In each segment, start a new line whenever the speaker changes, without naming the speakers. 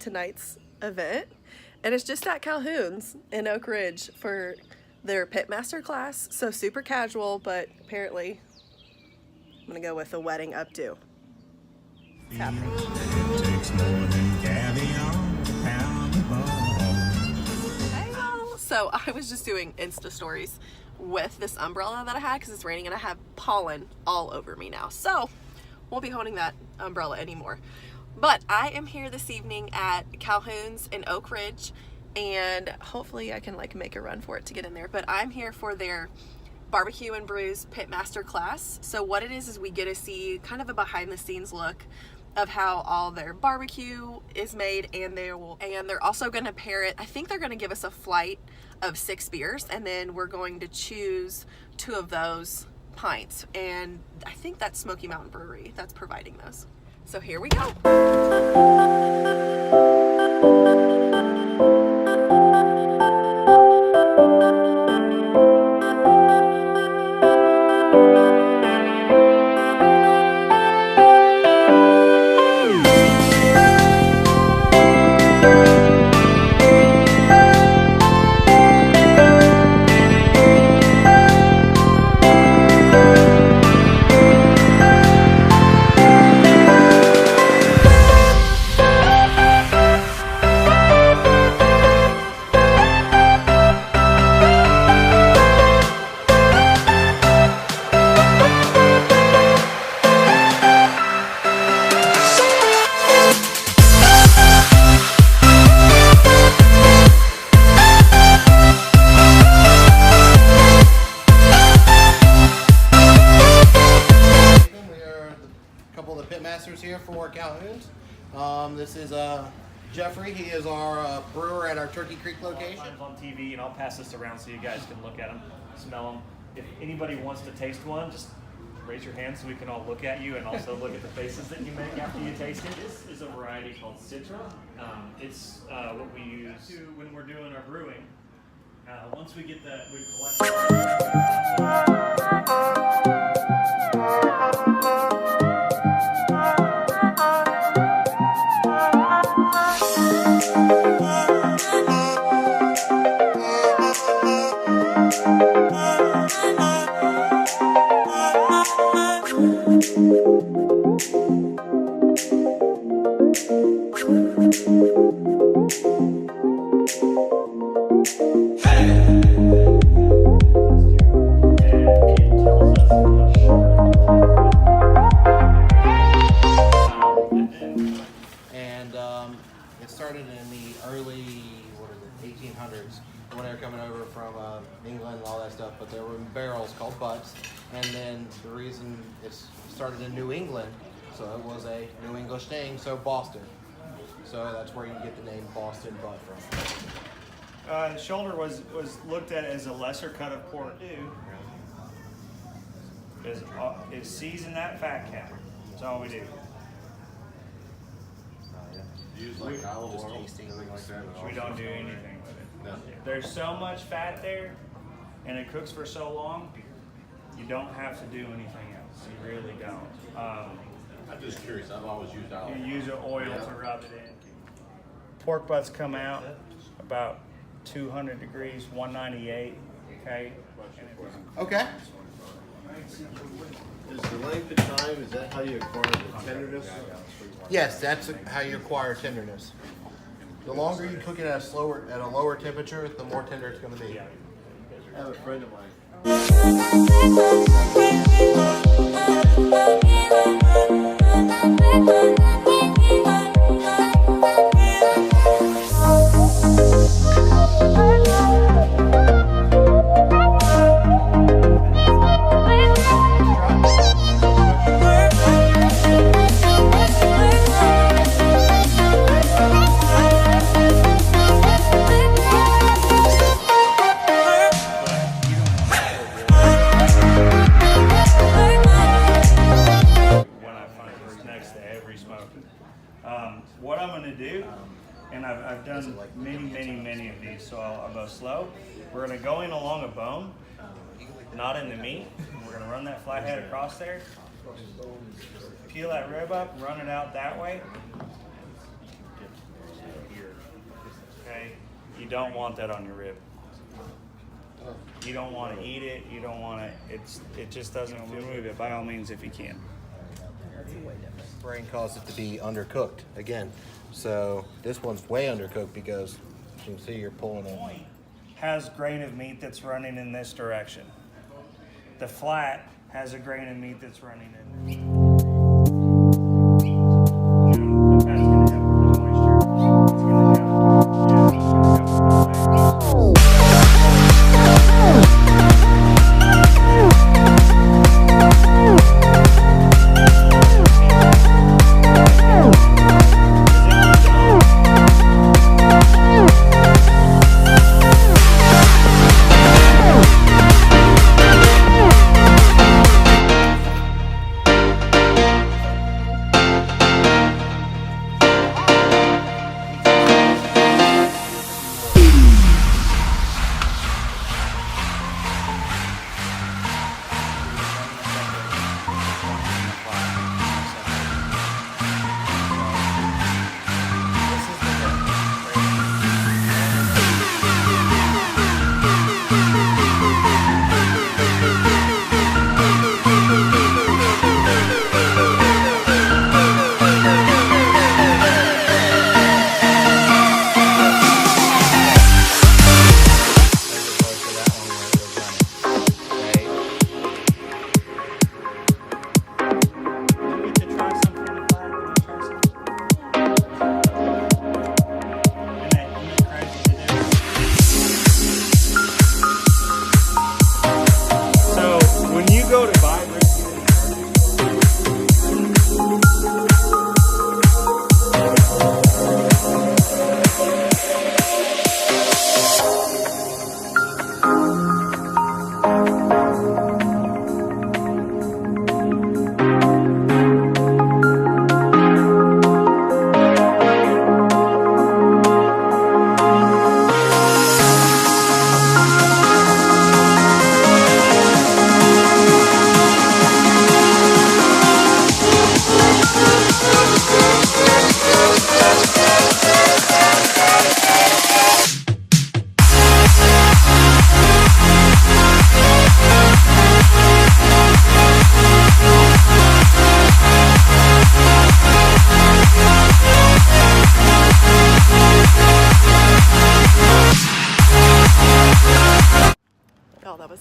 tonight's event, and it's just at Calhoun's in Oak Ridge for their Pitmaster class. So super casual, but apparently I'm gonna go with a wedding updo. It's happening. Hey y'all! So I was just doing Insta stories with this umbrella that I had because it's raining and I have pollen all over me now. So won't be holding that umbrella anymore. But I am here this evening at Calhoun's in Oak Ridge, and hopefully I can like make a run for it to get in there. But I'm here for their BBQ Brews Pitmaster Class. So what it is we get to see kind of a behind the scenes look of how all their barbecue is made, and they're also going to pair it. I think they're going to give us a flight of 6 beers, and then we're going to choose 2 of those pints, and I think that's Smoky Mountain Brewery that's providing those. So here we go.
Pitmasters here for Calhoun's. This is Jeffrey. He is our brewer at our Turkey Creek location.
I'm on TV, and I'll pass this around so you guys can look at them, smell them. If anybody wants to taste one, just raise your hand so we can all look at you and also look at the faces that you make after you taste it. This is a variety called Citra. It's what we use when we're doing our brewing. Once we get that, we
it started in the early 1800s when they were coming over from England and all that stuff, but there were barrels called butts, and then the reason it started in New England, so it was a New English thing, so Boston. So that's where you get the name Boston butt from.
shoulder was looked at as a lesser cut of pork too. Is season that fat cap. That's all we do.
Use like olive oil, anything like that.
We don't do anything with it.
No.
There's so much fat there, and it cooks for so long, you don't have to do anything else. You really don't.
I'm just curious. I've always used olive oil.
You use oil to rub it in. Pork butts come out about 200 degrees, 198. Okay.
Okay.
Is the length of time, is that how you acquire the tenderness?
Yes, that's how you acquire tenderness. The longer you cook it at a lower temperature, the more tender it's going to be.
I have a friend of mine.
What I'm going to do, and I've done many of these, so I'll go slow. We're going to go in along a bone, not in the meat. We're going to run that flathead across there, peel that rib up, run it out that way. Okay? You don't want that on your rib. You don't want to eat it. You don't want to. It just doesn't remove it. By all means, if you can.
Brain caused it to be undercooked again. So this one's way undercooked because you can see you're pulling it.
Has grain of meat that's running in this direction. The flat has a grain of meat that's running in. That's gonna have more moisture. It's gonna have, it's gonna have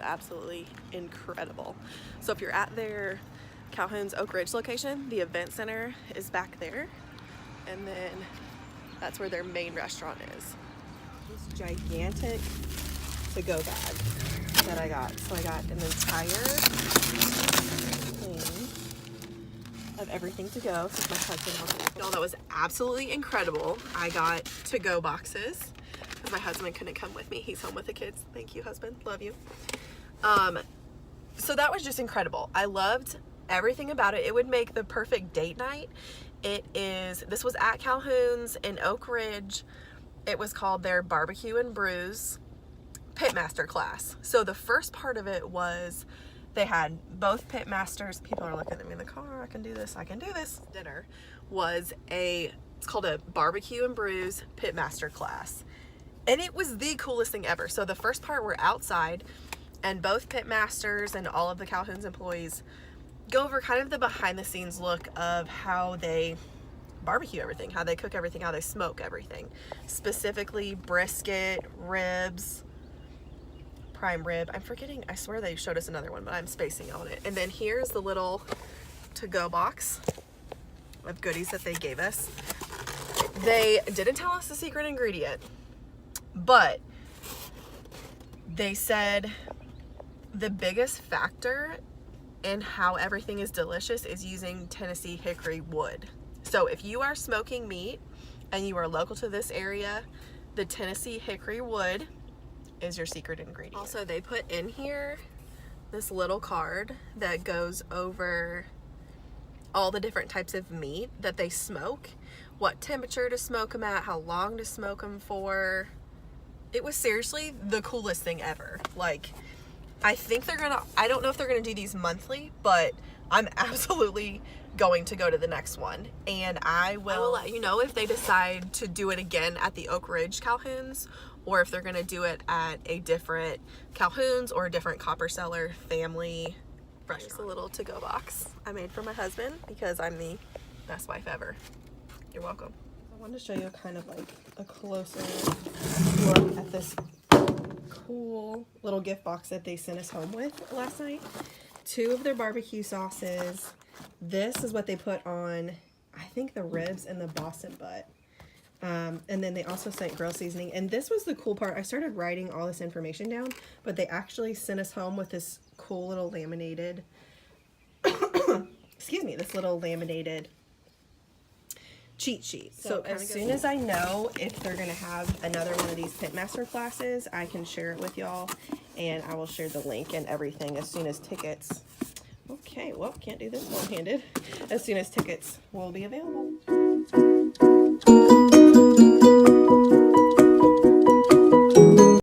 absolutely incredible. So if you're at their Calhoun's Oak Ridge location, the event center is back there, and then that's where their main restaurant is. This gigantic to-go bag that I got. So I got an entire thing of everything to go since my husband wants it. That was absolutely incredible. I got to-go boxes because my husband couldn't come with me. He's home with the kids. Thank you, husband. Love you. So that was just incredible. I loved everything about it. It would make the perfect date night. This was at Calhoun's in Oak Ridge. It was called their BBQ Brews Pitmaster Class. So the first part of it was they had both Pitmasters. People are looking at me in the car. I can do this. I can do this. Dinner was it's called a BBQ Brews Pitmaster Class. And it was the coolest thing ever. So the first part, we're outside, and both Pitmasters and all of the Calhoun's employees go over kind of the behind the scenes look of how they barbecue everything, how they cook everything, how they smoke everything. Specifically brisket, ribs, prime rib. I'm forgetting, I swear they showed us another one, but I'm spacing on it. And then here's the little to-go box of goodies that they gave us. They didn't tell us the secret ingredient, but they said the biggest factor in how everything is delicious is using Tennessee hickory wood. So if you are smoking meat and you are local to this area, the Tennessee hickory wood is your secret ingredient. Also, they put in here this little card that goes over all the different types of meat that they smoke, what temperature to smoke them at, how long to smoke them for. It was seriously the coolest thing ever. Like, I think they're gonna, I don't know if they're gonna do these monthly, but I'm absolutely going to go to the next one, and I will let you know if they decide to do it again at the Oak Ridge Calhouns, or if they're gonna do it at a different Calhouns or a different Copper Cellar family restaurant. Here's a little to-go box I made for my husband because I'm the best wife ever. You're welcome. I wanted to show you kind of like a closer look at this cool little gift box that they sent us home with last night. 2 of their barbecue sauces. This is what they put on, I think, the ribs and the Boston butt. And then they also sent grill seasoning. And this was the cool part. I started writing all this information down, but they actually sent us home with this cool little laminated, excuse me, this little laminated cheat sheet. So as soon as I know if they're going to have another one of these Pitmaster classes, I can share it with y'all, and I will share the link and everything as soon as tickets. Okay, well, can't do this one-handed. As soon as tickets will be available.